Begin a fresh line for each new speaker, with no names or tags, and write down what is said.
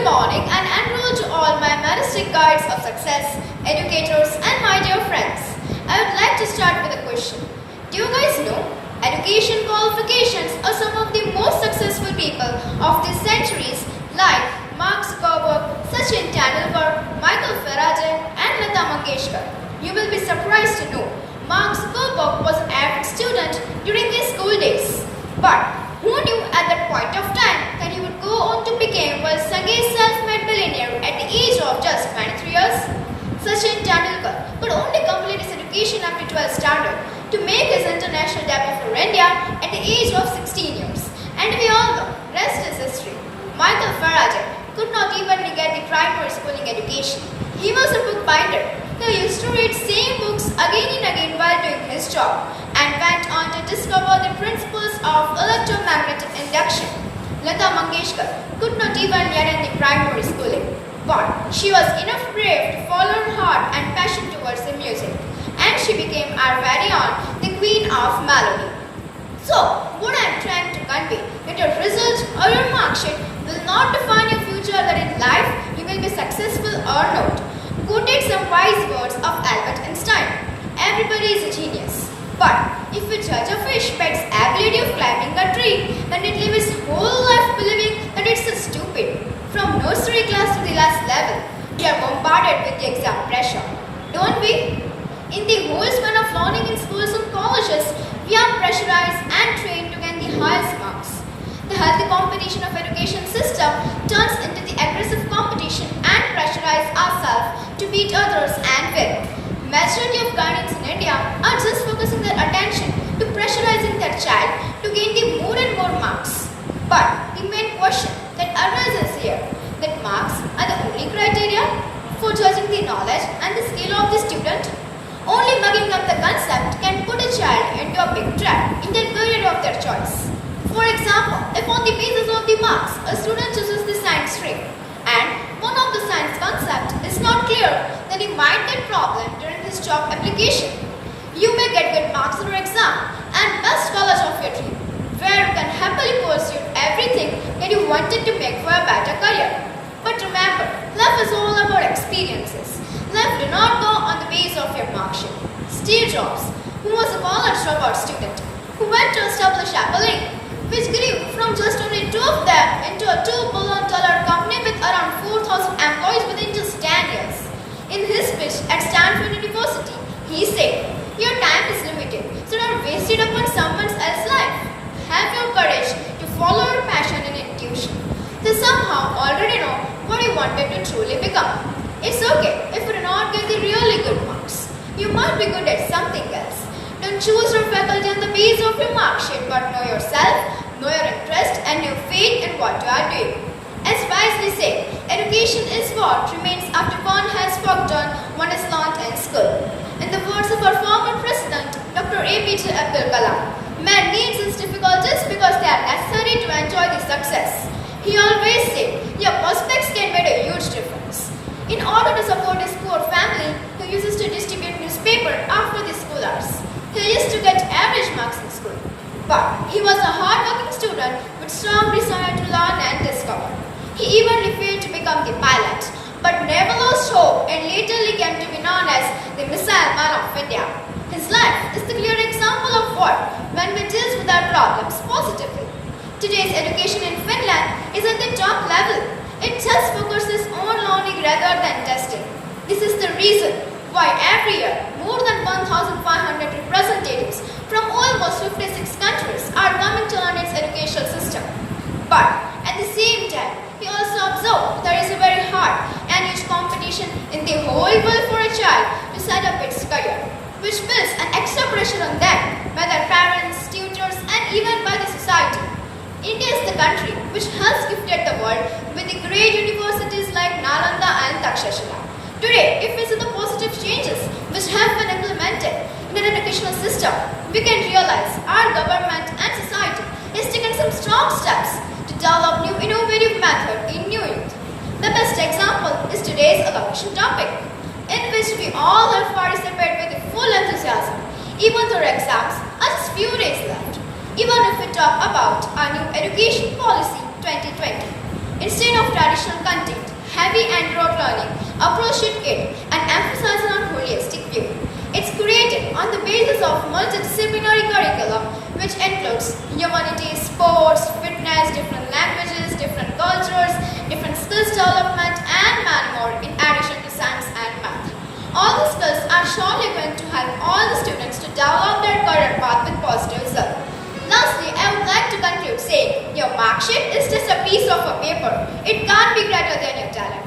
morning and enroll to all my majestic guides of success, educators and my dear friends. I would like to start with a question. Do you guys know education qualifications are some of the most successful people of these centuries like Marksheet, Sachin Tendulkar, Michael Faraday and Lata Mangeshkar? You will be surprised to know Marksheet was an average student during his school days. But who knew at that point of time that he would go on to become world's youngest self-made billionaire at the age of just 23 years? Sachin Tendulkar could only complete his education up to 12th standard to make his international debut for India at the age of 16 years. And we all know, rest is history. Michael Faraday could not even get the primary schooling education. He was a bookbinder. He used to read same books again and again while doing his job and went on to discover the principles of electromagnetic induction. Lata Mangeshkar could not even get in the primary schooling, but she was enough brave to follow her heart and passion towards the music, and she became our very own, the queen of melody. So, what I am trying to convey, that your result or your marksheet will not define your future, that in life you will be successful or not. Quoted some wise words of Albert Einstein. Everybody is a genius. But if you judge a fish by its ability of climbing a tree, then it lives its whole life believing that it's a stupid. From nursery class to the last level, we are bombarded with the exam pressure, don't we? In the whole span of learning in schools and colleges, we are pressurized and trained to gain the highest marks. The healthy competition of education system turns into the aggressive competition and pressurize ourselves to beat others and win. Majority of guardians in India are just focusing their attention to pressurizing their child to gain the more and more marks. But the main question that arises here, that marks are the only criteria for judging the knowledge and the skill of the student? Only mugging up the concept can put a child into a big trap in their career of their choice. For example, if on the basis of the marks, a student chooses the science stream and one of the science concept is not clear, then he might get problem during his job application. You may get good marks in your exam and best college of your dream, where you can happily pursue everything that you wanted to make for a better career. But remember, life is all about experiences. Life do not go on the basis of your marksheet. Steve Jobs, who was a college dropout student, who went to establish Apple Inc., which grew from just only 2 of them into a $2 billion company with around 4,000 employees within just 10 years. In his speech at Stanford University, he said, "Your time is limited, so don't waste it upon someone else's life. Have your courage to follow your passion and intuition. They somehow already know what you wanted to truly become. It's okay if you do not get the really good marks. You might be good at something else. Don't choose your faculty on the basis of your mark sheet, but know yourself, know your interest, and your faith in what you are doing." As wisely said, education is what remains after one has forgotten what is learned in school. In the words of our former president, Dr. APJ Abdul Kalam, man needs his difficulties because they are necessary to enjoy the success. He always said, your prospects can make a huge difference. In order to support his poor family, he uses to distribute newspaper after the school hours. He used to get average marks in school. But he was a hard-working student with strong desire to learn and discover. He even refused to become the pilot, but never lost hope and latterly came to be known as the Missile Man of India. His life is the clear example of what when we deal with our problems positively. Today's education in Finland is at the top level. It just focuses on learning rather than testing. This is the reason why every year more than 1,500 representatives from almost 56 countries are coming to learn its educational system. But at the same time, we also observe there is a very hard and huge competition in the whole world for a child to set up its career, which builds an extra pressure on them by their parents, tutors, and even by the society. India is the country which has gifted the world with the great universities like Nalanda and Takshashila. Today, if we see the positive changes which have been implemented in the educational system, we can realize our government and society is taking some strong steps to develop new innovative method in new youth. The best example is today's allocation topic, in which we all have participated with full enthusiasm, even though exams are just few days left. Even if we talk about our new education policy 2020, instead of traditional content, heavy and rote learning approach should it and emphasizes on holistic view. It's created on the basis of multidisciplinary curriculum which includes humanities, sports, fitness, different languages, different cultures, different skills development and many more in addition to science and math. All the skills are surely going to help all the students to develop their career path with positive results. Lastly, I would like to conclude saying your mark sheet is just a piece of a paper. It can't be greater than your talent.